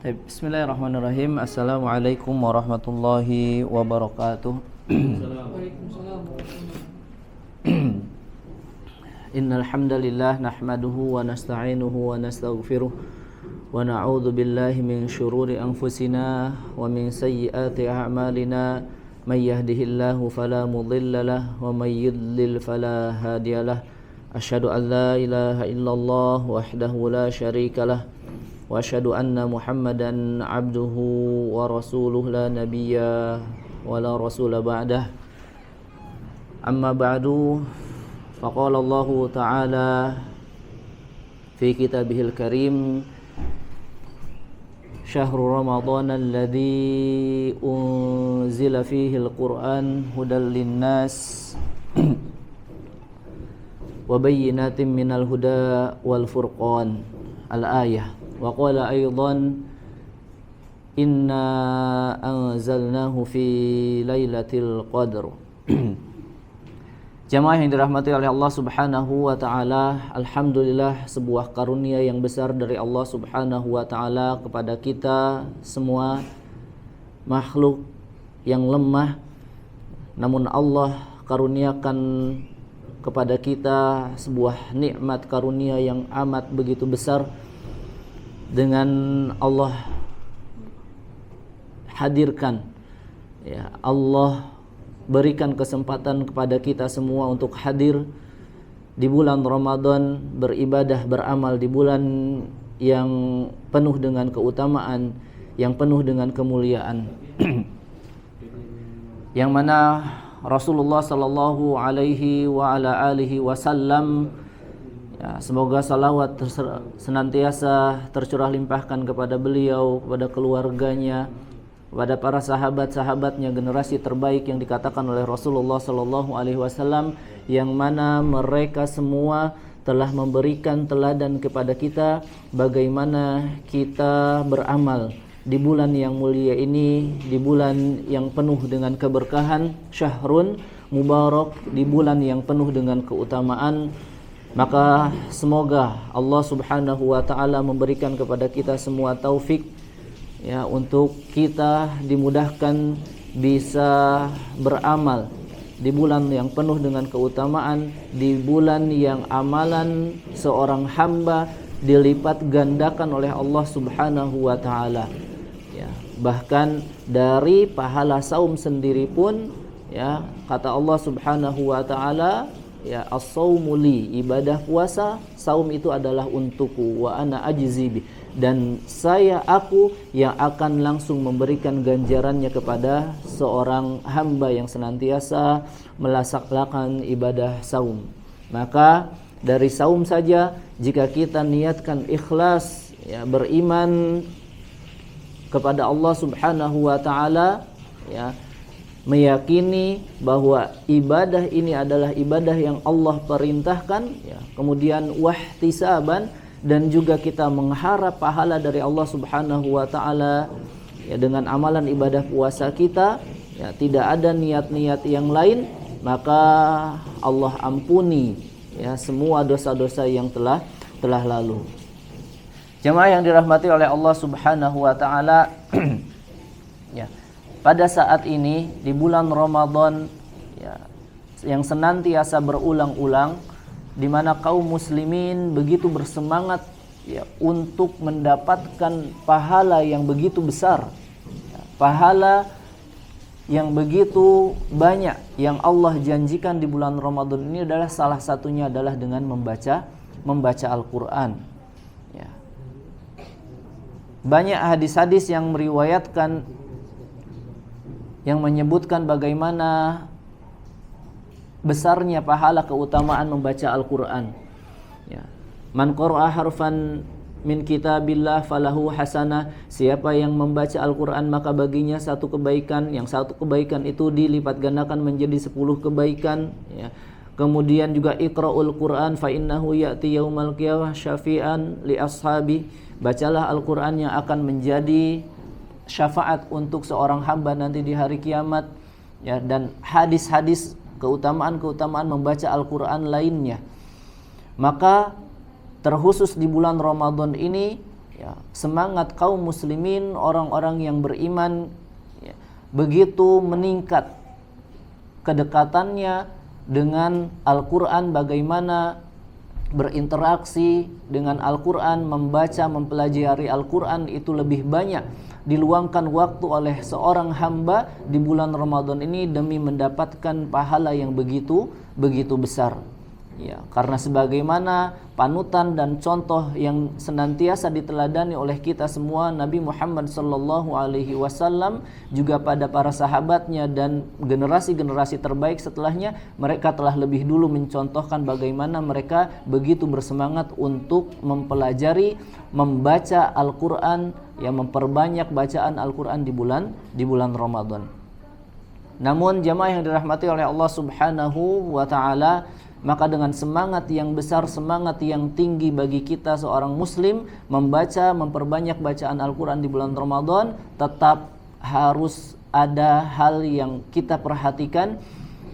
Bismillahirrahmanirrahim. Assalamualaikum warahmatullahi wabarakatuh. Waalaikumsalam warahmatullahi. Innal hamdalillah nahmaduhu wa nasta'inuhu wa nastaghfiruh wa na'udzu billahi min shururi anfusina wa min sayyiati a'malina. May yahdihillahu fala mudilla lahu wa may yudlil fala hadiyalah. Asyhadu an la ilaha illallah wahdahu la syarika lah. Wa asyhadu anna Muhammadan abduhu wa rasuluh la nabiyya wa la rasula ba'dah. Amma ba'du, faqala Allah ta'ala fi kitabihil karim, syahrul ramadhan alladzi unzila fihi al-Qur'an hudal linnas wa bayyinatin minal huda wal furqan. Al-ayah. Wa qala aidan inna anzalnahu fi lailatul qadr. Jamaah yang dirahmati oleh Allah Subhanahu wa taala, alhamdulillah sebuah karunia yang besar dari Allah Subhanahu wa taala kepada kita semua makhluk yang lemah, namun Allah karuniakan kepada kita sebuah nikmat karunia yang amat begitu besar. Dengan Allah hadirkan, ya, Allah berikan kesempatan kepada kita semua untuk hadir di bulan Ramadan, beribadah, beramal di bulan yang penuh dengan keutamaan, yang penuh dengan kemuliaan. Yang mana Rasulullah sallallahu alaihi wa ala alihi wasallam, ya, semoga salawat senantiasa tercurah limpahkan kepada beliau, kepada keluarganya, kepada para sahabat-sahabatnya, generasi terbaik yang dikatakan oleh Rasulullah sallallahu alaihi wasallam, yang mana mereka semua telah memberikan teladan kepada kita bagaimana kita beramal di bulan yang mulia ini, di bulan yang penuh dengan keberkahan, syahrun mubarak, di bulan yang penuh dengan keutamaan. Maka semoga Allah Subhanahu wa taala memberikan kepada kita semua taufik, ya, untuk kita dimudahkan bisa beramal di bulan yang penuh dengan keutamaan, di bulan yang amalan seorang hamba dilipat gandakan oleh Allah Subhanahu wa taala. Ya, bahkan dari pahala saum sendiri pun, ya, kata Allah Subhanahu wa taala, ya, as-saumu li, ibadah puasa, saum itu adalah untukku, wa ana ajzibi, dan aku yang akan langsung memberikan ganjarannya kepada seorang hamba yang senantiasa melaksanakan ibadah saum. Maka dari saum saja, jika kita niatkan ikhlas, ya, beriman kepada Allah Subhanahu wa taala, ya, meyakini bahwa ibadah ini adalah ibadah yang Allah perintahkan, ya, kemudian wahtisaban, dan juga kita mengharap pahala dari Allah Subhanahu wa taala, ya, dengan amalan ibadah puasa kita, ya, tidak ada niat-niat yang lain, maka Allah ampuni, ya, semua dosa-dosa yang telah lalu. Jemaah yang dirahmati oleh Allah Subhanahu wa taala, ya, pada saat ini di bulan Ramadan, ya, yang senantiasa berulang-ulang, di mana kaum muslimin begitu bersemangat, ya, untuk mendapatkan pahala yang begitu besar, ya, pahala yang begitu banyak yang Allah janjikan di bulan Ramadan ini, adalah salah satunya adalah dengan membaca Al-Qur'an. Ya. Banyak hadis-hadis yang meriwayatkan, yang menyebutkan bagaimana besarnya pahala keutamaan membaca Al-Quran. Ya. Man qara'a harfan min kitabillah falahu hasanah. Siapa yang membaca Al-Quran maka baginya satu kebaikan, yang satu kebaikan itu dilipat gandakan menjadi 10 kebaikan. Ya. Kemudian juga iqra'ul Quran fa innahu ya'ti yaumal qiyamah syafi'an li ashabi. Bacalah Al-Quran yang akan menjadi syafaat untuk seorang hamba nanti di hari kiamat, ya, dan hadis-hadis keutamaan-keutamaan membaca Al-Quran lainnya. Maka terkhusus di bulan Ramadan ini, ya, semangat kaum muslimin, orang-orang yang beriman, ya, begitu meningkat kedekatannya dengan Al-Quran, bagaimana berinteraksi dengan Al-Quran, membaca, mempelajari Al-Quran itu lebih banyak diluangkan waktu oleh seorang hamba di bulan Ramadan ini demi mendapatkan pahala yang begitu besar. Ya, karena sebagaimana panutan dan contoh yang senantiasa diteladani oleh kita semua, Nabi Muhammad sallallahu alaihi wasallam juga pada para sahabatnya dan generasi-generasi terbaik setelahnya, mereka telah lebih dulu mencontohkan bagaimana mereka begitu bersemangat untuk mempelajari, membaca Al-Qur'an, yang memperbanyak bacaan Al-Qur'an di bulan Ramadan. Namun jamaah yang dirahmati oleh Allah Subhanahu wa taala, maka dengan semangat yang besar, semangat yang tinggi bagi kita seorang muslim membaca, memperbanyak bacaan Al-Quran di bulan Ramadan, tetap harus ada hal yang kita perhatikan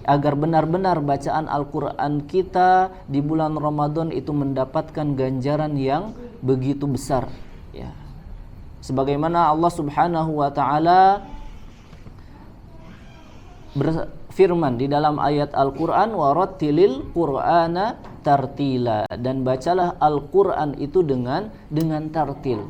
agar benar-benar bacaan Al-Quran kita di bulan Ramadan itu mendapatkan ganjaran yang begitu besar, ya. Sebagaimana Allah Subhanahu wa taala berfirman di dalam ayat Al-Quran, warattilil Qur'ana tartila, dan bacalah Al-Quran itu dengan tartil,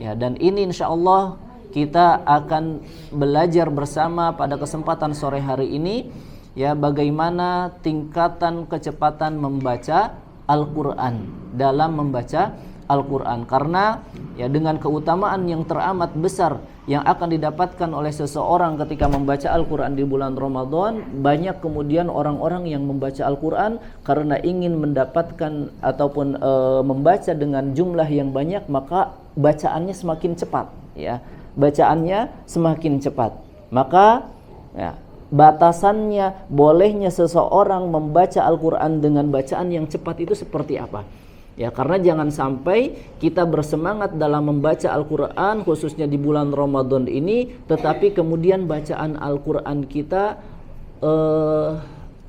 ya. Dan ini insyaallah kita akan belajar bersama pada kesempatan sore hari ini, ya, bagaimana tingkatan kecepatan membaca Al-Quran, dalam membaca Al-Quran. Karena ya dengan keutamaan yang teramat besar yang akan didapatkan oleh seseorang ketika membaca Al-Quran di bulan Ramadan, banyak kemudian orang-orang yang membaca Al-Quran karena ingin mendapatkan ataupun membaca dengan jumlah yang banyak, maka bacaannya semakin cepat, ya. Bacaannya semakin cepat. Maka ya, batasannya bolehnya seseorang membaca Al-Quran dengan bacaan yang cepat itu seperti apa? Ya, karena jangan sampai kita bersemangat dalam membaca Al-Quran khususnya di bulan Ramadan ini, tetapi kemudian bacaan Al-Quran kita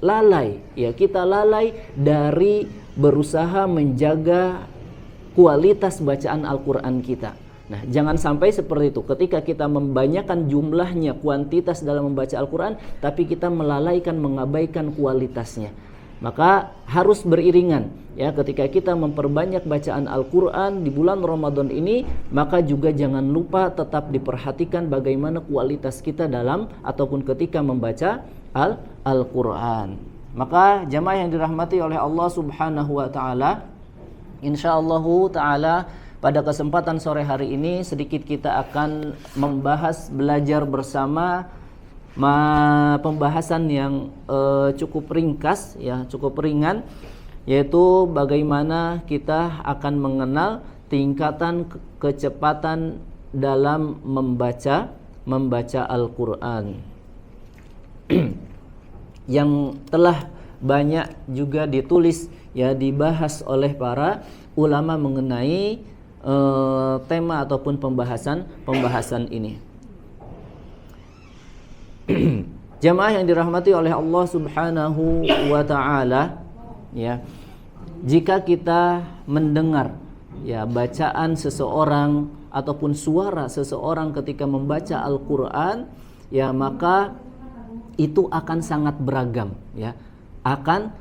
lalai, ya, kita lalai dari berusaha menjaga kualitas bacaan Al-Quran kita. Nah, jangan sampai seperti itu. Ketika kita membanyakkan jumlahnya, kuantitas dalam membaca Al-Quran, tapi kita melalaikan, mengabaikan kualitasnya. Maka harus beriringan, ya, ketika kita memperbanyak bacaan Al-Quran di bulan Ramadan ini, maka juga jangan lupa tetap diperhatikan bagaimana kualitas kita dalam ataupun ketika membaca Al-Quran. Maka jamaah yang dirahmati oleh Allah Subhanahu wa taala, insyaallah taala pada kesempatan sore hari ini sedikit kita akan belajar bersama pembahasan yang cukup ringkas, ya, cukup ringan, yaitu bagaimana kita akan mengenal tingkatan kecepatan dalam membaca Al-Quran yang telah banyak juga ditulis, ya, dibahas oleh para ulama mengenai tema ataupun pembahasan ini. Jamaah yang dirahmati oleh Allah Subhanahu wa taala, ya, jika kita mendengar, ya, bacaan seseorang ataupun suara seseorang ketika membaca Al-Quran, ya, maka itu akan sangat beragam, ya, akan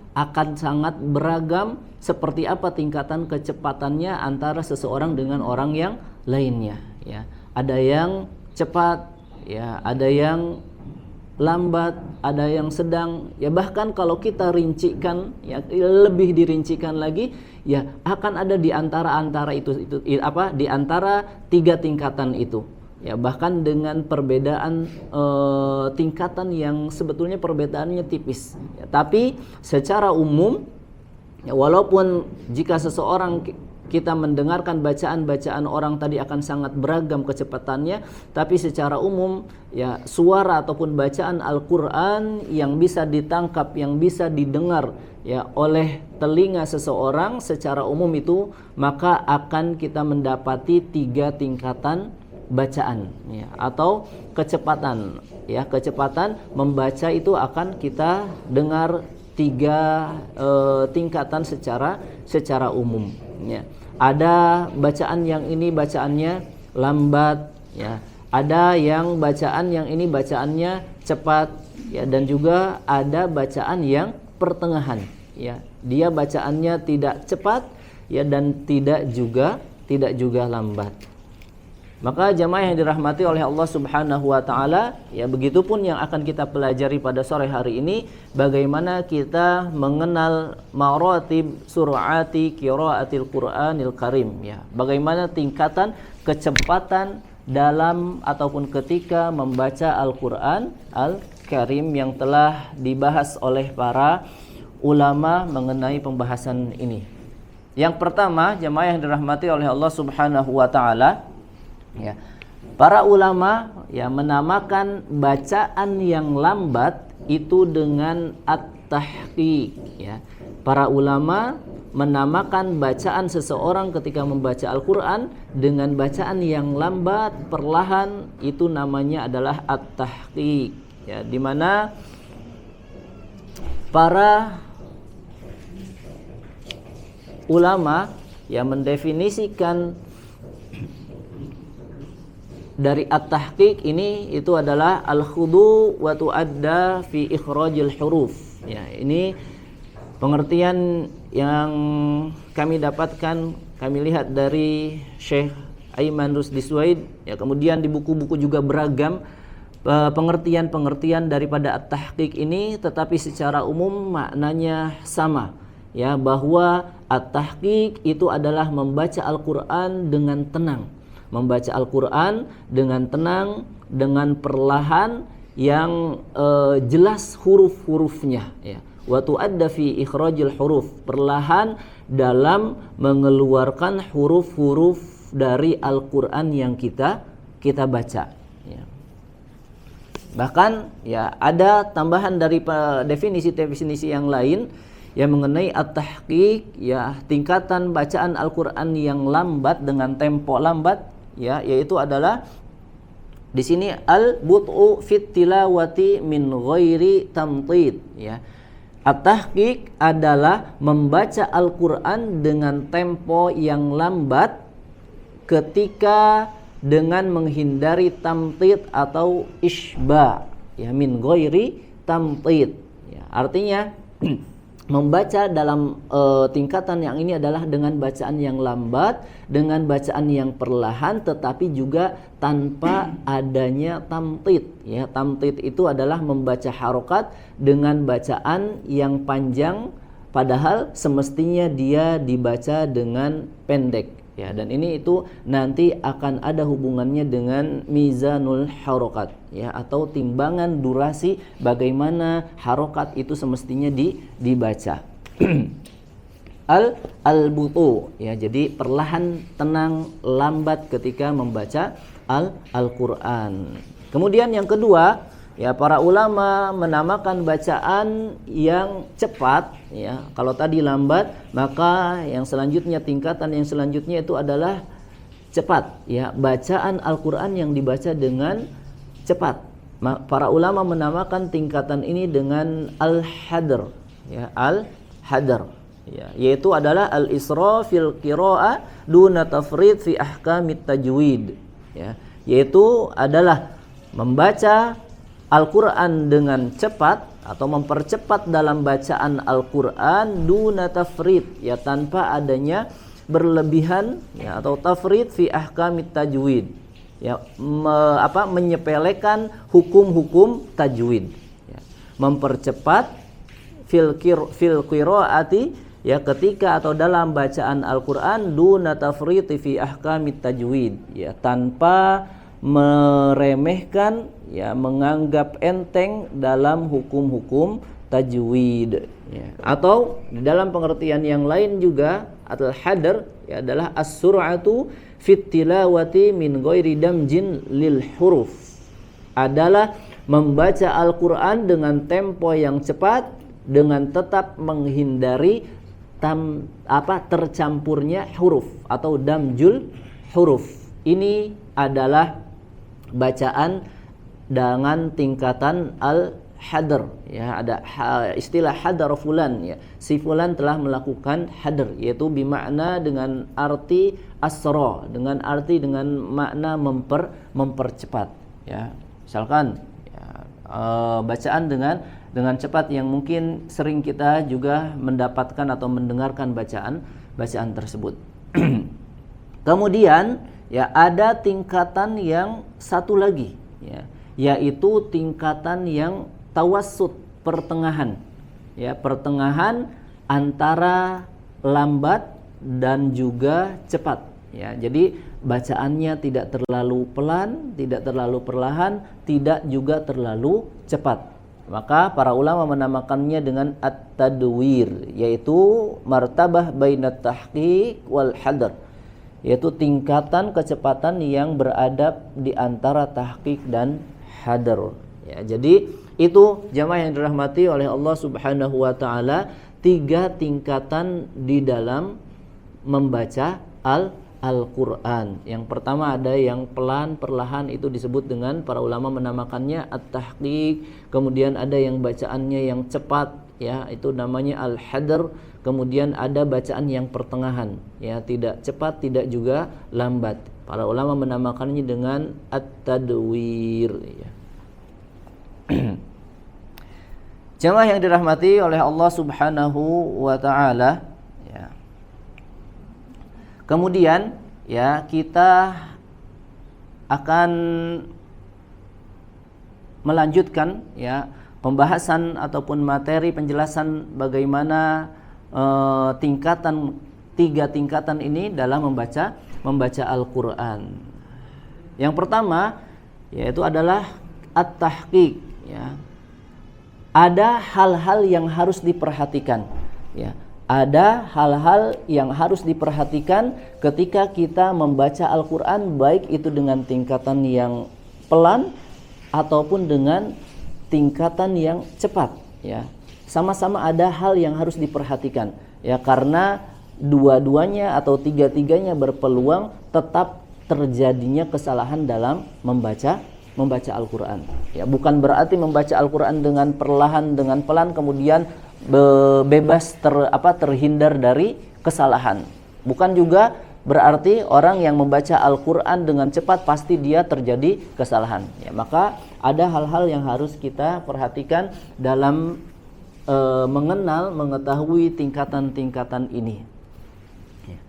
sangat beragam seperti apa tingkatan kecepatannya antara seseorang dengan orang yang lainnya, ya. Ada yang cepat, ya, ada yang lambat, ada yang sedang, ya, bahkan kalau kita rincikan, ya, lebih dirincikan lagi, ya, akan ada di antara di antara tiga tingkatan itu, ya, bahkan dengan perbedaan tingkatan yang sebetulnya perbedaannya tipis, ya, tapi secara umum, ya, walaupun jika seseorang kita mendengarkan bacaan-bacaan orang tadi akan sangat beragam kecepatannya, tapi secara umum, ya, suara ataupun bacaan Al-Quran yang bisa ditangkap, yang bisa didengar, ya, oleh telinga seseorang secara umum itu, maka akan kita mendapati tiga tingkatan bacaan, ya, atau kecepatan, ya, kecepatan membaca itu akan kita dengar tiga tingkatan secara umum, ya. Ada bacaan yang ini bacaannya lambat, ya. Ada yang bacaan yang ini bacaannya cepat, ya, dan juga ada bacaan yang pertengahan, ya. Dia bacaannya tidak cepat, ya, dan tidak juga lambat. Maka jamaah yang dirahmati oleh Allah Subhanahu wa taala, ya, begitupun yang akan kita pelajari pada sore hari ini, bagaimana kita mengenal maratib sur'ati qiraatil Qur'anil Karim, ya. Bagaimana tingkatan kecepatan dalam ataupun ketika membaca Al-Qur'an Al-Karim yang telah dibahas oleh para ulama mengenai pembahasan ini. Yang pertama, jamaah yang dirahmati oleh Allah Subhanahu wa taala, ya, para ulama, ya, menamakan bacaan yang lambat itu dengan at-tahqiq, ya. Para ulama menamakan bacaan seseorang ketika membaca Al-Qur'an dengan bacaan yang lambat, perlahan, itu namanya adalah at-tahqiq, ya, di mana para ulama, ya, mendefinisikan dari at-tahqiq ini itu adalah al-khudu wa tu'adda fi ikhrajil huruf. Ya, ini pengertian yang kami dapatkan, kami lihat dari Syekh Aiman Rusdi Suwaid, ya, kemudian di buku-buku juga beragam pengertian-pengertian daripada at-tahqiq ini, tetapi secara umum maknanya sama, ya, bahwa at-tahqiq itu adalah membaca Al-Qur'an dengan tenang. Membaca Al-Qur'an dengan tenang, dengan perlahan, yang jelas huruf-hurufnya, ya. Wa tu'adda fi ikhrajil huruf, perlahan dalam mengeluarkan huruf-huruf dari Al-Qur'an yang kita baca, ya. Bahkan, ya, ada tambahan dari definisi-definisi yang lain yang mengenai at-tahqiq, ya, tingkatan bacaan Al-Qur'an yang lambat dengan tempo lambat, ya, yaitu adalah di sini al-but'u fit tilawati min ghairi tamtid, ya. At-tahqiq adalah membaca Al-Qur'an dengan tempo yang lambat ketika dengan menghindari tamtid atau isba, ya, min ghairi tamtid, ya. Artinya membaca dalam tingkatan yang ini adalah dengan bacaan yang lambat, dengan bacaan yang perlahan, tetapi juga tanpa adanya tamtid, ya. Tamtid itu adalah membaca harokat dengan bacaan yang panjang, padahal semestinya dia dibaca dengan pendek, ya. Dan ini itu nanti akan ada hubungannya dengan mizanul harokat, ya, atau timbangan durasi bagaimana harokat itu semestinya dibaca. Al-butu, ya, jadi perlahan, tenang, lambat ketika membaca Al-Qur'an. Kemudian yang kedua, ya, para ulama menamakan bacaan yang cepat, ya. Kalau tadi lambat, maka yang selanjutnya, tingkatan yang selanjutnya itu adalah cepat, ya, bacaan Al-Qur'an yang dibaca dengan cepat. Para ulama menamakan tingkatan ini dengan al-hadr, ya, al-hadr, ya, yaitu adalah al-isra fil qira'ah duna tafrid fi ahkamit tajwid, ya, yaitu adalah membaca Al-Qur'an dengan cepat atau mempercepat dalam bacaan Al-Qur'an duna tafrid, ya, tanpa adanya berlebihan, ya, atau tafrid fi ahkamit tajwid, ya, menyepelekan hukum-hukum tajwid, ya. Mempercepat fil qiraati, ya, ketika atau dalam bacaan Al-Qur'an duna tafriti fi ahkamit tajwid, ya, tanpa meremehkan, ya, menganggap enteng dalam hukum-hukum tajwid, ya. Atau dalam pengertian yang lain juga al-hadr, ya, adalah as-sur'atu fit tilawati min ghairi damjin lil huruf, adalah membaca Al-Qur'an dengan tempo yang cepat dengan tetap menghindari tercampurnya huruf atau damjul huruf. Ini adalah bacaan dengan tingkatan hadar, ya, ada istilah hadar fulan, ya, si fulan telah melakukan hadar, yaitu bimakna dengan arti asra, dengan makna mempercepat, ya. Misalkan ya, bacaan dengan cepat yang mungkin sering kita juga mendapatkan atau mendengarkan bacaan tersebut. Kemudian ya ada tingkatan yang satu lagi, ya, yaitu tingkatan yang tawassut, pertengahan, ya, pertengahan antara lambat dan juga cepat, ya. Jadi bacaannya tidak terlalu pelan, tidak terlalu perlahan, tidak juga terlalu cepat. Maka para ulama menamakannya dengan at-tadwir, yaitu martabah bainat tahqiq wal hadar, yaitu tingkatan kecepatan yang beradab di antara tahqiq dan hadar, ya. Jadi itu jamaah yang dirahmati oleh Allah Subhanahu wa taala, 3 tingkatan di dalam membaca Al-Qur'an. Yang pertama ada yang pelan, perlahan, itu disebut dengan para ulama menamakannya at-tahqiq. Kemudian ada yang bacaannya yang cepat, ya, itu namanya al-hadr. Kemudian ada bacaan yang pertengahan, ya, tidak cepat, tidak juga lambat. Para ulama menamakannya dengan at-tadwir, ya. Jamaah yang dirahmati oleh Allah Subhanahu wa taala, ya. Kemudian ya kita akan melanjutkan, ya, pembahasan ataupun materi penjelasan bagaimana tingkatan 3 tingkatan ini dalam membaca Al-Qur'an. Yang pertama yaitu adalah at-tahqiq, ya. Ada hal-hal yang harus diperhatikan, ya. Ada hal-hal yang harus diperhatikan ketika kita membaca Al-Qur'an, baik itu dengan tingkatan yang pelan ataupun dengan tingkatan yang cepat, ya. Sama-sama ada hal yang harus diperhatikan, ya, karena dua-duanya atau tiga-tiganya berpeluang tetap terjadinya kesalahan dalam membaca Al-Qur'an. Ya, bukan berarti membaca Al-Qur'an dengan perlahan, dengan pelan kemudian bebas terhindar dari kesalahan. Bukan juga berarti orang yang membaca Al-Qur'an dengan cepat pasti dia terjadi kesalahan. Ya, maka ada hal-hal yang harus kita perhatikan dalam mengetahui tingkatan-tingkatan ini. Ya.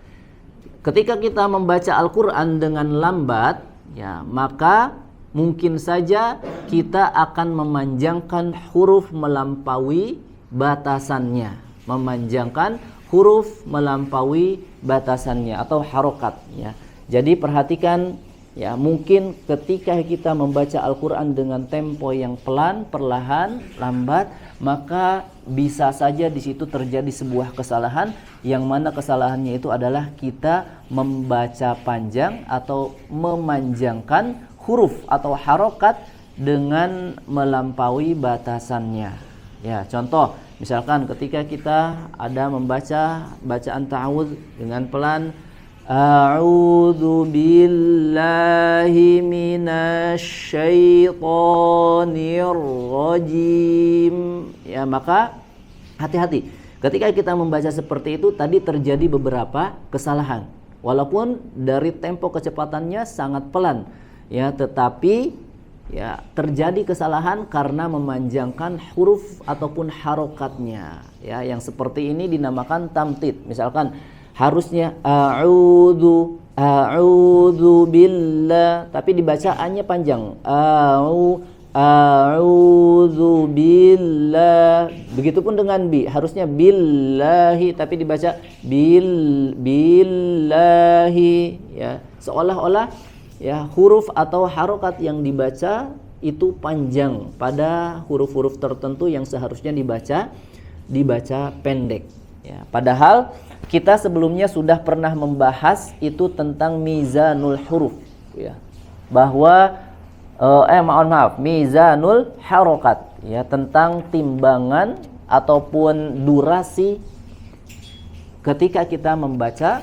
Ketika kita membaca Al-Qur'an dengan lambat, ya, maka mungkin saja kita akan memanjangkan huruf melampaui batasannya, atau harokat, ya. Jadi perhatikan, ya, mungkin ketika kita membaca Al-Qur'an dengan tempo yang pelan, perlahan, lambat, maka bisa saja di situ terjadi sebuah kesalahan, yang mana kesalahannya itu adalah kita membaca panjang atau memanjangkan huruf atau harokat dengan melampaui batasannya. Ya, contoh, misalkan ketika kita ada membaca bacaan ta'awudz dengan pelan, a'udzu billahi minasyaitonir rajim. Ya, maka hati-hati. Ketika kita membaca seperti itu tadi terjadi beberapa kesalahan. Walaupun dari tempo kecepatannya sangat pelan, ya, tetapi ya terjadi kesalahan karena memanjangkan huruf ataupun harokatnya, ya, yang seperti ini dinamakan tamtid. Misalkan harusnya a'udzu billah, tapi dibacaannya panjang, a'udzu billah. Begitupun dengan bi, harusnya billahi tapi dibaca billahi, ya, seolah-olah, ya, huruf atau harokat yang dibaca itu panjang pada huruf-huruf tertentu yang seharusnya dibaca pendek, ya. Padahal kita sebelumnya sudah pernah membahas itu tentang mizanul huruf, ya, bahwa mizanul harokat, ya, tentang timbangan ataupun durasi ketika kita membaca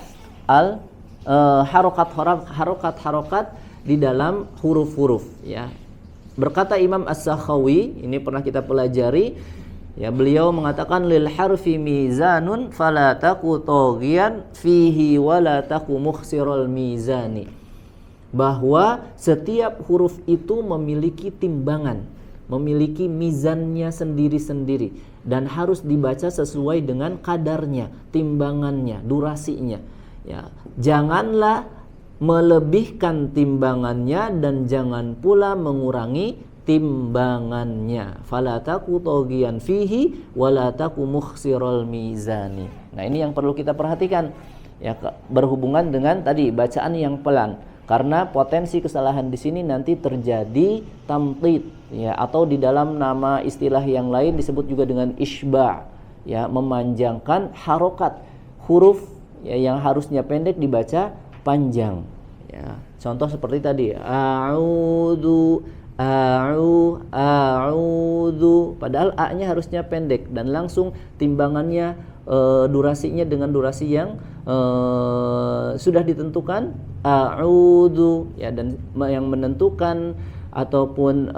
harokat di dalam huruf-huruf, ya. Berkata Imam As-Sakhawi, ini pernah kita pelajari, ya, beliau mengatakan lil harfi mizanun fala taku taghiyan fihi wala taku mukhsirul mizani. Bahwa setiap huruf itu memiliki timbangan, memiliki mizannya sendiri-sendiri dan harus dibaca sesuai dengan kadarnya, timbangannya, durasinya. Ya, janganlah melebihkan timbangannya dan jangan pula mengurangi timbangannya. Fala taku taghiyan fihi wala taku mukhsirul mizani. Nah, ini yang perlu kita perhatikan, ya, berhubungan dengan tadi bacaan yang pelan. Karena potensi kesalahan di sini nanti terjadi tamtid, ya, atau di dalam nama istilah yang lain disebut juga dengan isba', ya, memanjangkan harokat huruf, ya, yang harusnya pendek dibaca panjang, ya. Contoh seperti tadi, a'udzu, padahal a-nya harusnya pendek dan langsung timbangannya, durasinya dengan durasi yang sudah ditentukan, a'udzu, ya, dan yang menentukan ataupun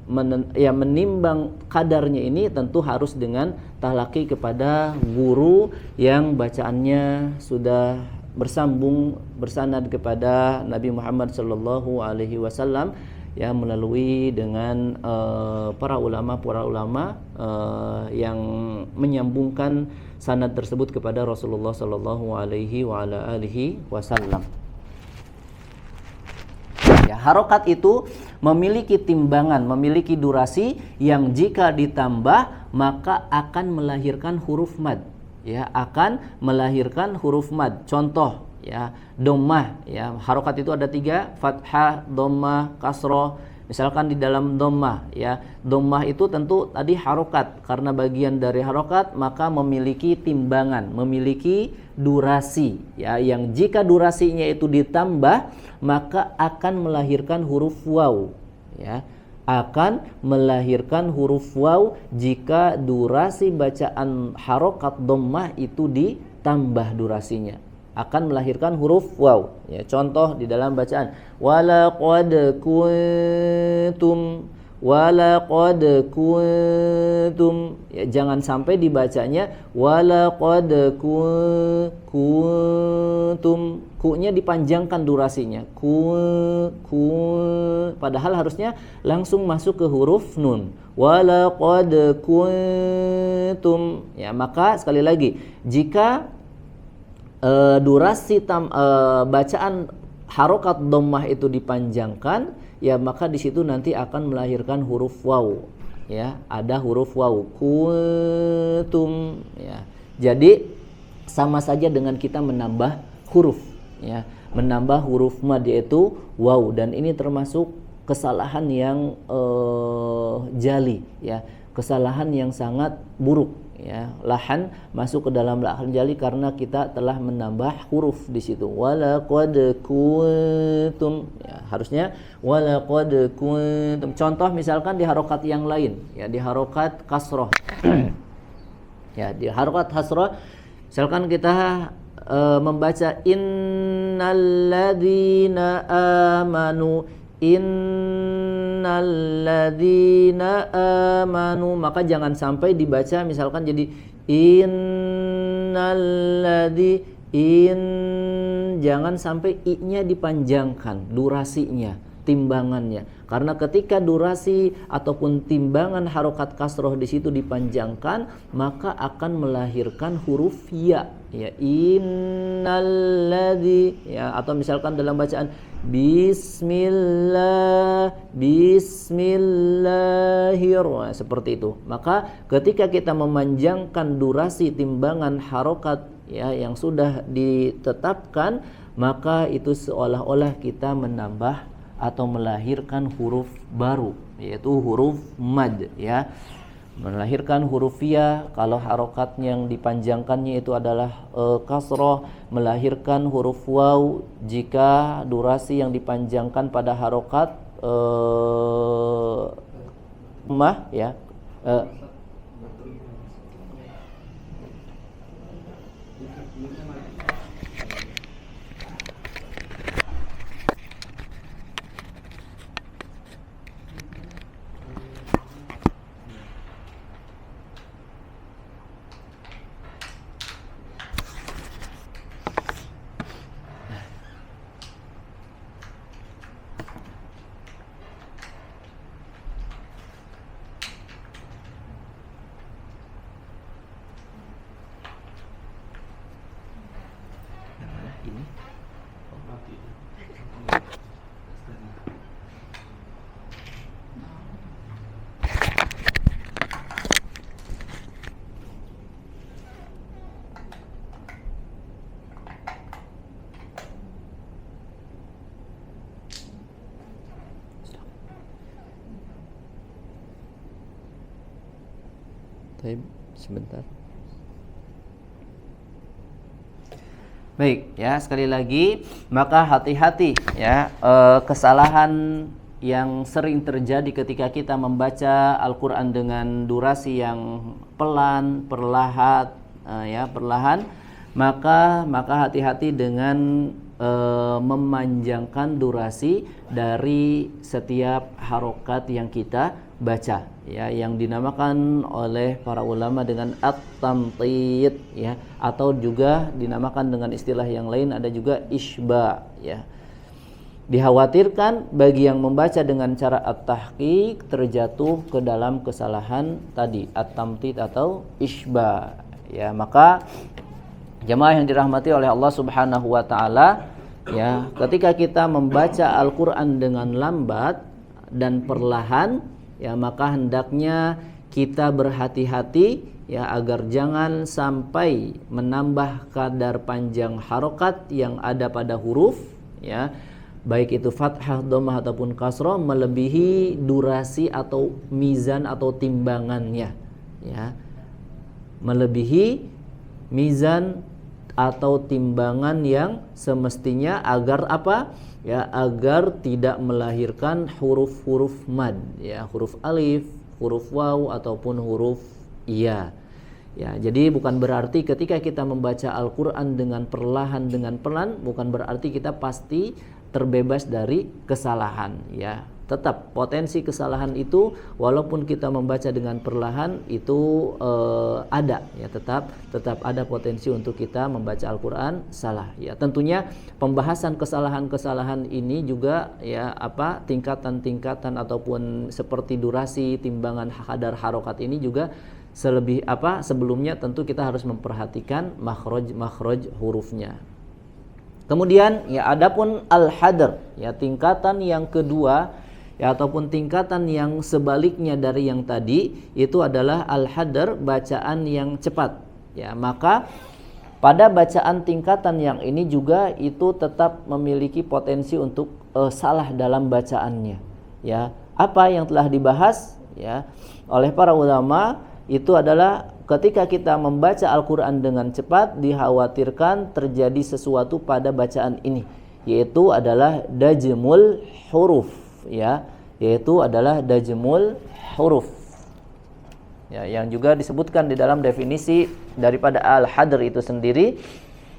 menimbang kadarnya ini tentu harus dengan talaki kepada guru yang bacaannya sudah bersambung bersanad kepada Nabi Muhammad sallallahu alaihi wasallam, ya, melalui dengan para ulama yang menyambungkan sanad tersebut kepada Rasulullah sallallahu alaihi wasallam. Ya, harokat itu memiliki timbangan, memiliki durasi yang jika ditambah maka akan melahirkan huruf mad, ya, akan melahirkan huruf mad. Contoh, ya, dhammah, ya, harokat itu ada 3, fathah, dhammah, kasroh. Misalkan di dalam dhammah, ya, dhammah itu tentu tadi harokat, karena bagian dari harokat maka memiliki timbangan, memiliki durasi, ya, yang jika durasinya itu ditambah maka akan melahirkan huruf waw, ya, akan melahirkan huruf waw jika durasi bacaan harokat dhammah itu ditambah durasinya, akan melahirkan huruf waw, ya. Contoh di dalam bacaan walaqad kuntum, ya, jangan sampai dibacanya walaqad kuntum, ku-nya dipanjangkan durasinya, padahal harusnya langsung masuk ke huruf nun, walaqad kuntum, ya. Maka sekali lagi, jika durasi bacaan harokat dhammah itu dipanjangkan, ya, maka di situ nanti akan melahirkan huruf waw, ya, ada huruf waw, kuntum, ya. Jadi sama saja dengan kita menambah huruf, ya, menambah huruf mad yaitu waw, dan ini termasuk kesalahan yang jali, ya, kesalahan yang sangat buruk, ya. Lahan masuk ke dalam lahan jali karena kita telah menambah huruf di situ. Walaqad kuntum, ya, harusnya walaqad kuntum. Contoh misalkan di harokat yang lain, ya, di harokat kasroh. Ya, di harokat kasroh misalkan kita membaca innalladzina amanu, maka jangan sampai dibaca misalkan jadi jangan sampai i-nya dipanjangkan, durasinya, timbangannya. Karena ketika durasi ataupun timbangan harokat kasroh di situ dipanjangkan, maka akan melahirkan huruf ya, ya, innalladzi, ya, atau misalkan dalam bacaan bismillahirrahmanirrahim, seperti itu. Maka ketika kita memanjangkan durasi timbangan harokat, ya, yang sudah ditetapkan, maka itu seolah-olah kita menambah atau melahirkan huruf baru, yaitu huruf mad, ya, melahirkan huruf ya. Kalau harokat yang dipanjangkannya itu adalah kasroh, melahirkan huruf waw jika durasi yang dipanjangkan pada harokat mah, ya, Sebentar. Baik, ya sekali lagi, maka hati-hati ya, kesalahan yang sering terjadi ketika kita membaca Al-Qur'an dengan durasi yang pelan, perlahan, maka hati-hati dengan memanjangkan durasi dari setiap harokat yang kita baca, ya, yang dinamakan oleh para ulama dengan at-tamtid, ya, atau juga dinamakan dengan istilah yang lain ada juga isba, ya. Dikhawatirkan bagi yang membaca dengan cara at-tahqiq terjatuh ke dalam kesalahan tadi, at-tamtid atau isba, ya. Maka jemaah yang dirahmati oleh Allah Subhanahu wa taala, ya, ketika kita membaca Al-Qur'an dengan lambat dan perlahan, ya, maka hendaknya kita berhati-hati, ya, agar jangan sampai menambah kadar panjang harokat yang ada pada huruf, ya, baik itu fathah, dhammah ataupun kasrah, melebihi durasi atau mizan atau timbangannya, ya, melebihi mizan atau timbangan yang semestinya, agar apa? Ya, agar tidak melahirkan huruf-huruf mad, ya, huruf alif, huruf waw ataupun huruf ya. Ya, jadi bukan berarti ketika kita membaca Al-Qur'an dengan perlahan, dengan pelan, bukan berarti kita pasti terbebas dari kesalahan, ya. Tetap potensi kesalahan itu walaupun kita membaca dengan perlahan itu ada, ya, tetap ada potensi untuk kita membaca Al-Qur'an salah, ya. Tentunya pembahasan kesalahan-kesalahan ini juga, ya, tingkatan-tingkatan ataupun seperti durasi, timbangan, kadar harokat ini juga sebelumnya tentu kita harus memperhatikan makhraj hurufnya. Kemudian, ya, adapun al-hadr, ya, tingkatan yang kedua, ya, ataupun tingkatan yang sebaliknya dari yang tadi, itu adalah al-hadr, bacaan yang cepat, ya. Maka pada bacaan tingkatan yang ini juga itu tetap memiliki potensi untuk salah dalam bacaannya, ya. Apa yang telah dibahas, ya, oleh para ulama itu adalah ketika kita membaca Al-Qur'an dengan cepat dikhawatirkan terjadi sesuatu pada bacaan ini, yaitu adalah dajmul huruf, ya, yaitu adalah dajmul huruf, ya, yang juga disebutkan di dalam definisi daripada al-hadr itu sendiri,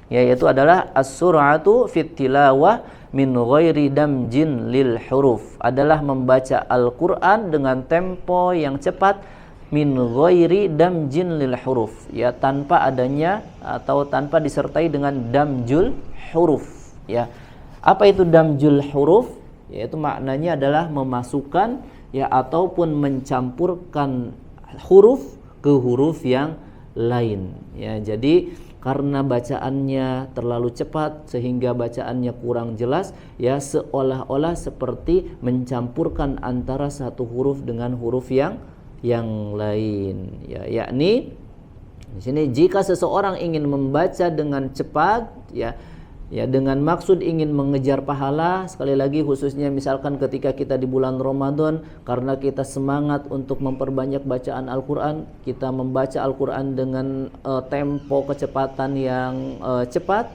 yaitu adalah as-sur'atu fit tilawah min ghairi damjin lil huruf, adalah membaca Al-Qur'an dengan tempo yang cepat, min ghairi damjin lil huruf, ya, tanpa adanya atau tanpa disertai dengan damjul huruf, ya. Apa itu damjul huruf? Yaitu maknanya adalah memasukkan, ya, ataupun mencampurkan huruf ke huruf yang lain, ya. Jadi karena bacaannya terlalu cepat sehingga bacaannya kurang jelas, ya, seolah-olah seperti mencampurkan antara satu huruf dengan huruf yang lain, ya, yakni di sini jika seseorang ingin membaca dengan cepat, ya, dengan maksud ingin mengejar pahala, sekali lagi khususnya misalkan ketika kita di bulan Ramadan, karena kita semangat untuk memperbanyak bacaan Al-Qur'an, kita membaca Al-Qur'an dengan tempo kecepatan yang cepat,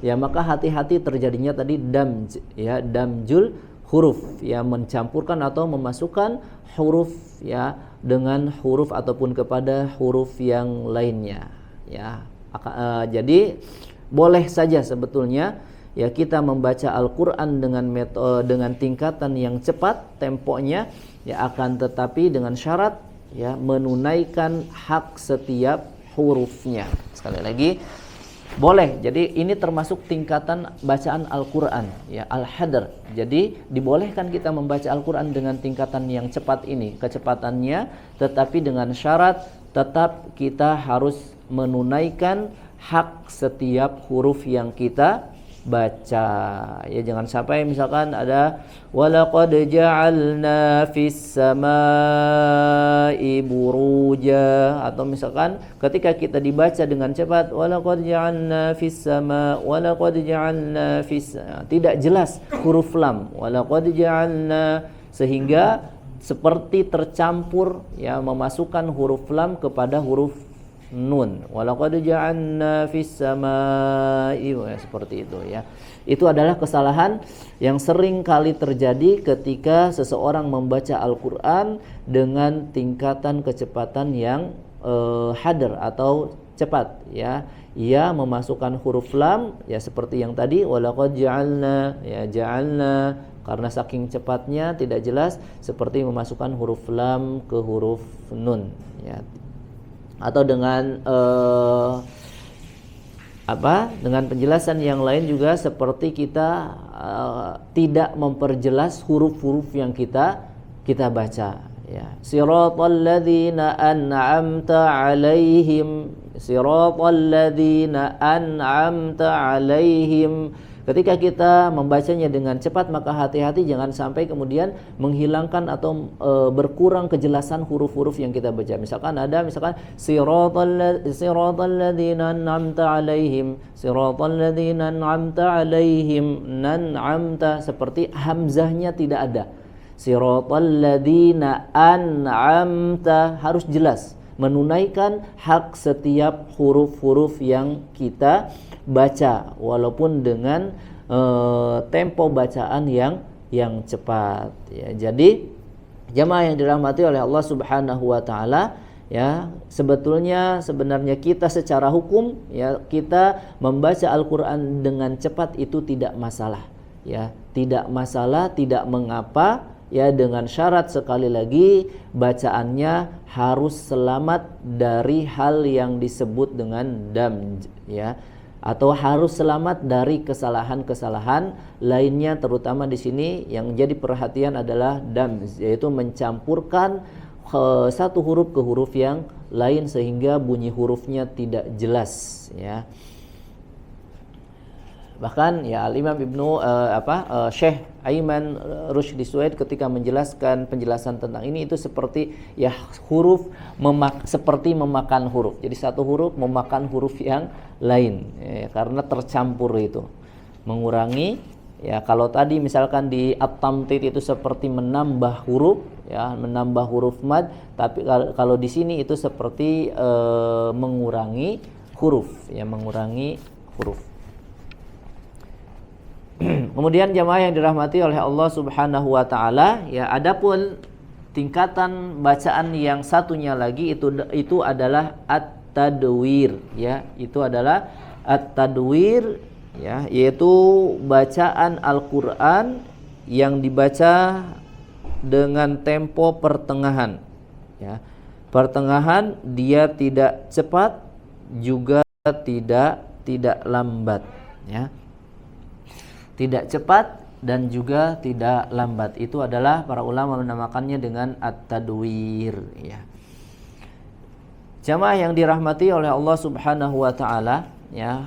ya, maka hati-hati terjadinya tadi damj, ya, damjul huruf, ya, mencampurkan atau memasukkan huruf, ya, dengan huruf ataupun kepada huruf yang lainnya, ya. Jadi boleh saja sebetulnya, ya, kita membaca Al-Qur'an dengan tingkatan yang cepat temponya, ya, akan tetapi dengan syarat, ya, menunaikan hak setiap hurufnya. Sekali lagi boleh. Jadi ini termasuk tingkatan bacaan Al-Qur'an, ya, al-hadr. Jadi dibolehkan kita membaca Al-Qur'an dengan tingkatan yang cepat ini, kecepatannya, tetapi dengan syarat tetap kita harus menunaikan hak setiap huruf yang kita baca. Ya jangan sampai misalkan ada walaqad ja'alna fis samaa'i buruja, atau misalkan ketika kita dibaca dengan cepat walaqad ja'alna fis sama' walaqad ja'alna fis, tidak jelas huruf lam walaqad ja'alna, sehingga seperti tercampur ya, memasukkan huruf lam kepada huruf nun. Walaqad ja'alna fis samaa'i, seperti itu ya. Itu adalah kesalahan yang sering kali terjadi ketika seseorang membaca Al-Qur'an dengan tingkatan kecepatan yang hadar atau cepat ya. Ia memasukkan huruf lam ya, seperti yang tadi walaqad ja'alna ya, ja'alna karena saking cepatnya tidak jelas, seperti memasukkan huruf lam ke huruf nun ya. Atau dengan dengan penjelasan yang lain juga, seperti kita tidak memperjelas huruf-huruf yang kita baca ya. Siratal ladzina an'amta 'alaihim, siratal ladzina an'amta 'alaihim. Ketika kita membacanya dengan cepat, maka hati-hati jangan sampai kemudian menghilangkan atau berkurang kejelasan huruf-huruf yang kita baca. Misalkan ada siratal ladzina an'amta 'alaihim, siratal ladzina an'amta 'alaihim, nan'amta, seperti hamzahnya tidak ada. Siratal ladzina an'amta, harus jelas menunaikan hak setiap huruf-huruf yang kita baca, walaupun dengan tempo bacaan yang cepat ya. Jadi jamaah yang dirahmati oleh Allah Subhanahu wa taala ya, sebenarnya kita secara hukum ya, kita membaca Al-Qur'an dengan cepat itu tidak masalah ya, tidak masalah, tidak mengapa ya, dengan syarat sekali lagi bacaannya harus selamat dari hal yang disebut dengan damj ya, atau harus selamat dari kesalahan-kesalahan lainnya. Terutama di sini yang jadi perhatian adalah damj, yaitu mencampurkan satu huruf ke huruf yang lain sehingga bunyi hurufnya tidak jelas ya. Bahkan ya Al-Imam Syekh Aiman Rushdi Suhaid ketika menjelaskan penjelasan tentang ini, itu seperti ya huruf seperti memakan huruf. Jadi satu huruf memakan huruf yang lain ya, karena tercampur itu. Mengurangi ya, kalau tadi misalkan di at-tamtid itu seperti menambah huruf ya, menambah huruf mad, tapi kalau di sini itu seperti mengurangi huruf ya, mengurangi huruf. Kemudian jamaah yang dirahmati oleh Allah Subhanahu wa taala ya, adapun tingkatan bacaan yang satunya lagi itu adalah at-tadwir ya, itu adalah at-tadwir ya, yaitu bacaan Al-Qur'an yang dibaca dengan tempo pertengahan ya. Pertengahan, dia tidak cepat juga tidak lambat ya. Tidak cepat dan juga tidak lambat. Itu adalah para ulama menamakannya dengan at-tadwir ya. Jamaah yang dirahmati oleh Allah Subhanahu wa taala ya,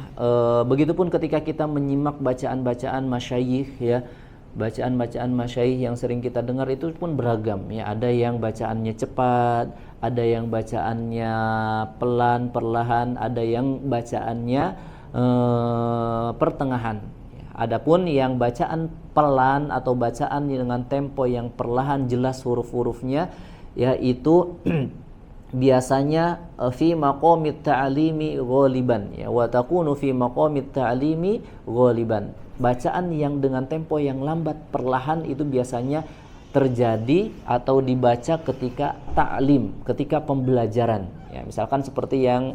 begitupun ketika kita menyimak bacaan-bacaan masyayikh ya, bacaan-bacaan masyayikh yang sering kita dengar itu pun beragam ya. Ada yang bacaannya cepat, ada yang bacaannya pelan perlahan, ada yang bacaannya pertengahan. Adapun yang bacaan pelan atau bacaan dengan tempo yang perlahan jelas huruf-hurufnya yaitu biasanya fi maqamit ta'limi ghaliban ya, wa takunu fi maqamit ta'limi ghaliban. Bacaan yang dengan tempo yang lambat perlahan itu biasanya terjadi atau dibaca ketika ta'lim, ketika pembelajaran ya. Misalkan seperti yang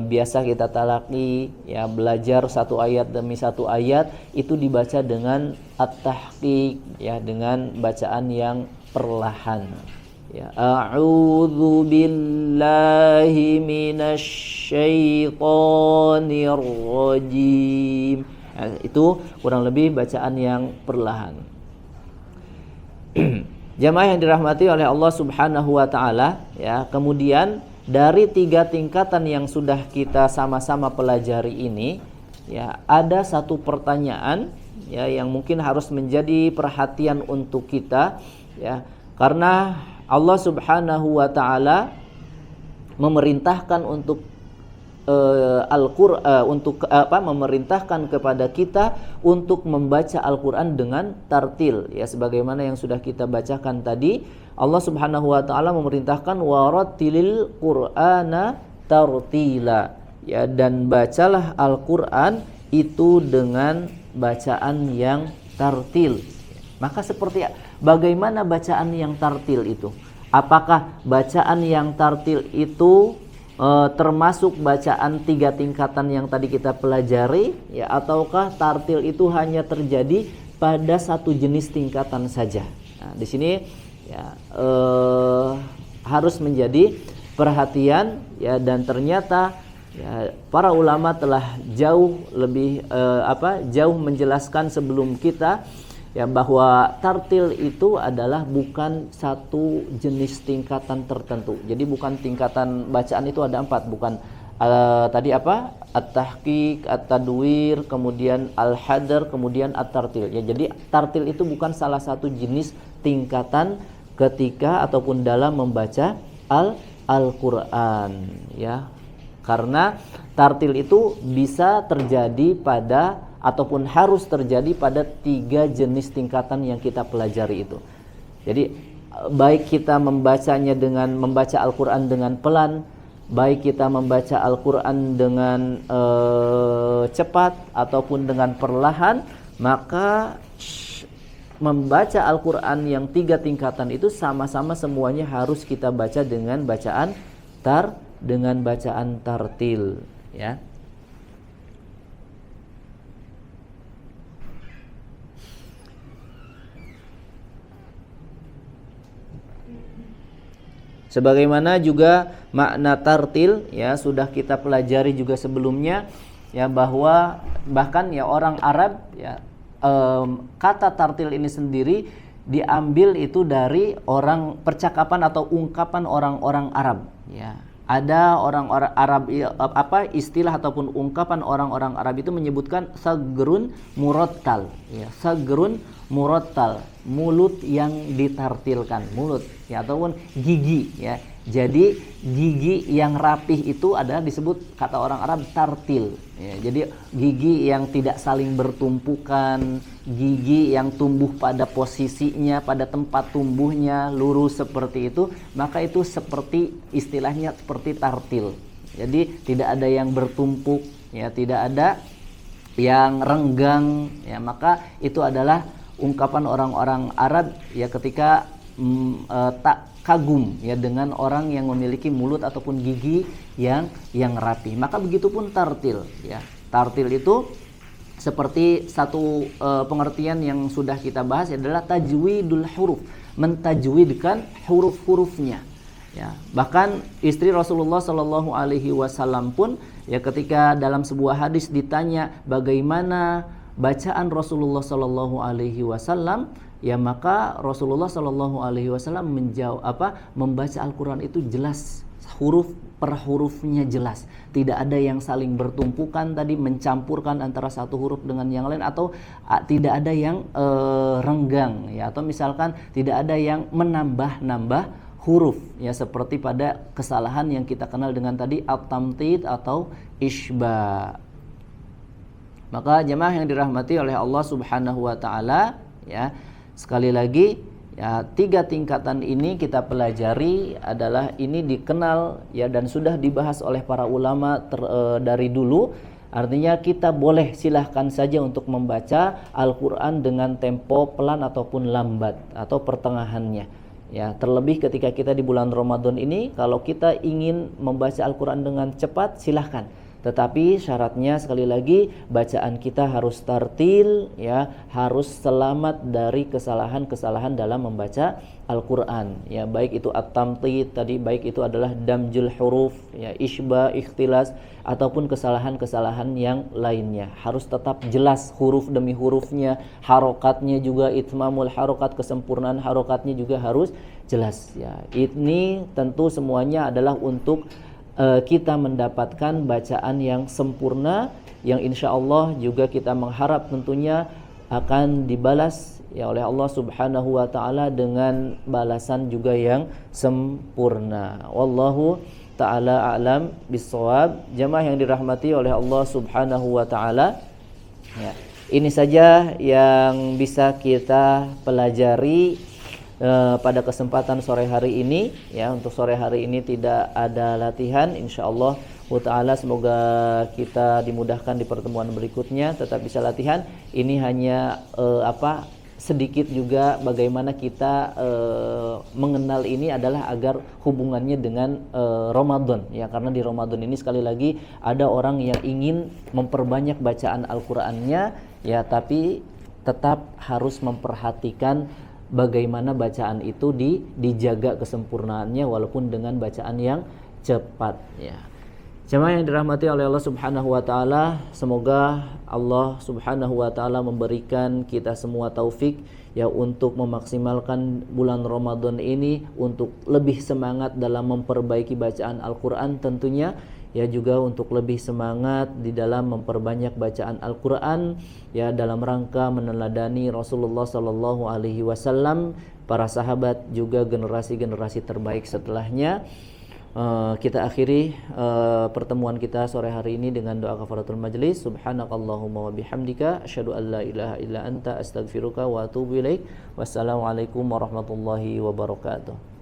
biasa kita talaqi ya, belajar satu ayat demi satu ayat, itu dibaca dengan at-tahqiq ya, dengan bacaan yang perlahan ya. A'udzu billahi minasyaitonir rajim ya, itu kurang lebih bacaan yang perlahan. Jamaah yang dirahmati oleh Allah Subhanahu wa taala ya, kemudian dari 3 tingkatan yang sudah kita sama-sama pelajari ini ya ada satu pertanyaan ya yang mungkin harus menjadi perhatian untuk kita ya, karena Allah Subhanahu wa taala memerintahkan untuk memerintahkan kepada kita untuk membaca Al-Qur'an dengan tartil ya, sebagaimana yang sudah kita bacakan tadi. Allah Subhanahu wa taala memerintahkan warattilil Qur'ana tartila ya, dan bacalah Al-Qur'an itu dengan bacaan yang tartil. Maka seperti bagaimana bacaan yang tartil itu? Apakah bacaan yang tartil itu termasuk bacaan 3 tingkatan yang tadi kita pelajari ya, ataukah tartil itu hanya terjadi pada satu jenis tingkatan saja? Nah, di sini ya harus menjadi perhatian ya, dan ternyata ya, para ulama telah jauh menjelaskan sebelum kita ya, bahwa tartil itu adalah bukan satu jenis tingkatan tertentu. Jadi bukan tingkatan bacaan itu ada 4, bukan tadi at-tahqiq, at-tadwir, kemudian al-hadar, kemudian at-tartil. Ya, jadi tartil itu bukan salah satu jenis tingkatan ketika ataupun dalam membaca Al-Qur'an ya. Karena tartil itu bisa terjadi pada ataupun harus terjadi pada 3 jenis tingkatan yang kita pelajari itu. Jadi baik kita membacanya dengan membaca Al-Qur'an dengan pelan, baik kita membaca Al-Qur'an dengan cepat ataupun dengan perlahan, maka membaca Al-Qur'an yang 3 tingkatan itu sama-sama semuanya harus kita baca dengan bacaan tartil ya. Sebagaimana juga makna tartil ya sudah kita pelajari juga sebelumnya ya, bahwa bahkan ya orang Arab ya kata tartil ini sendiri diambil itu dari percakapan atau ungkapan orang-orang Arab ya. Ada orang-orang Arab istilah ataupun ungkapan orang-orang Arab itu menyebutkan sagrun murattal ya, sagrun murattal, mulut yang ditartilkan, mulut ya, ataupun gigi ya. Jadi gigi yang rapih itu adalah disebut kata orang Arab tartil ya. Jadi gigi yang tidak saling bertumpukan, gigi yang tumbuh pada posisinya, pada tempat tumbuhnya lurus seperti itu, maka itu seperti istilahnya seperti tartil. Jadi tidak ada yang bertumpuk ya, tidak ada yang renggang ya, maka itu adalah ungkapan orang-orang Arab ya ketika tak kagum ya dengan orang yang memiliki mulut ataupun gigi yang rapi. Maka begitupun tartil ya. Tartil itu seperti satu pengertian yang sudah kita bahas adalah tajwidul huruf, mentajwidkan huruf-hurufnya ya. Bahkan istri Rasulullah Shallallahu alaihi wasallam pun ya ketika dalam sebuah hadis ditanya bagaimana bacaan Rasulullah Shallallahu alaihi wasallam ya, maka Rasulullah Shallallahu alaihi wasallam membaca Al-Qur'an itu jelas, huruf per hurufnya jelas, tidak ada yang saling bertumpukan tadi, mencampurkan antara satu huruf dengan yang lain, atau tidak ada yang renggang ya, atau misalkan tidak ada yang menambah-nambah huruf ya, seperti pada kesalahan yang kita kenal dengan tadi at-tamtid atau isba. Maka jemaah yang dirahmati oleh Allah Subhanahu wa taala ya, sekali lagi ya, 3 tingkatan ini kita pelajari adalah ini dikenal ya dan sudah dibahas oleh para ulama dari dulu. Artinya kita boleh silahkan saja untuk membaca Al-Qur'an dengan tempo pelan ataupun lambat atau pertengahannya ya. Terlebih ketika kita di bulan Ramadan ini, kalau kita ingin membaca Al-Qur'an dengan cepat silahkan. Tetapi syaratnya sekali lagi bacaan kita harus tartil ya, harus selamat dari kesalahan-kesalahan dalam membaca Al-Qur'an ya, baik itu at-tamtid tadi, baik itu adalah damjul huruf ya, isba, ikhtilas, ataupun kesalahan-kesalahan yang lainnya. Harus tetap jelas huruf demi hurufnya, harokatnya juga itmamul harokat, kesempurnaan harokatnya juga harus jelas ya. Ini tentu semuanya adalah untuk kita mendapatkan bacaan yang sempurna, yang insya Allah juga kita mengharap tentunya akan dibalas ya oleh Allah Subhanahu wa taala dengan balasan juga yang sempurna. Wallahu taala a'lam bissawab. Jamaah yang dirahmati oleh Allah Subhanahu wa taala. Ya, ini saja yang bisa kita pelajari pada kesempatan sore hari ini ya. Untuk sore hari ini tidak ada latihan, insyaallah ta'ala semoga kita dimudahkan di pertemuan berikutnya tetap bisa latihan. Ini hanya sedikit juga bagaimana kita mengenal ini adalah agar hubungannya dengan Ramadan ya, karena di Ramadan ini sekali lagi ada orang yang ingin memperbanyak bacaan Al-Qur'annya ya, tapi tetap harus memperhatikan bagaimana bacaan itu dijaga kesempurnaannya walaupun dengan bacaan yang cepat ya. Jemaah yang dirahmati oleh Allah Subhanahu wa taala, semoga Allah Subhanahu wa taala memberikan kita semua taufik ya untuk memaksimalkan bulan Ramadan ini untuk lebih semangat dalam memperbaiki bacaan Al-Qur'an tentunya ya, juga untuk lebih semangat di dalam memperbanyak bacaan Al-Qur'an ya, dalam rangka meneladani Rasulullah sallallahu alaihi wasallam, para sahabat juga generasi-generasi terbaik setelahnya. Kita akhiri pertemuan kita sore hari ini dengan doa kafaratul majlis. Subhanakallahumma wa bihamdika asyhadu an la ilaha illa anta astaghfiruka wa atubu ilaik. Wassalamualaikum warahmatullahi wabarakatuh.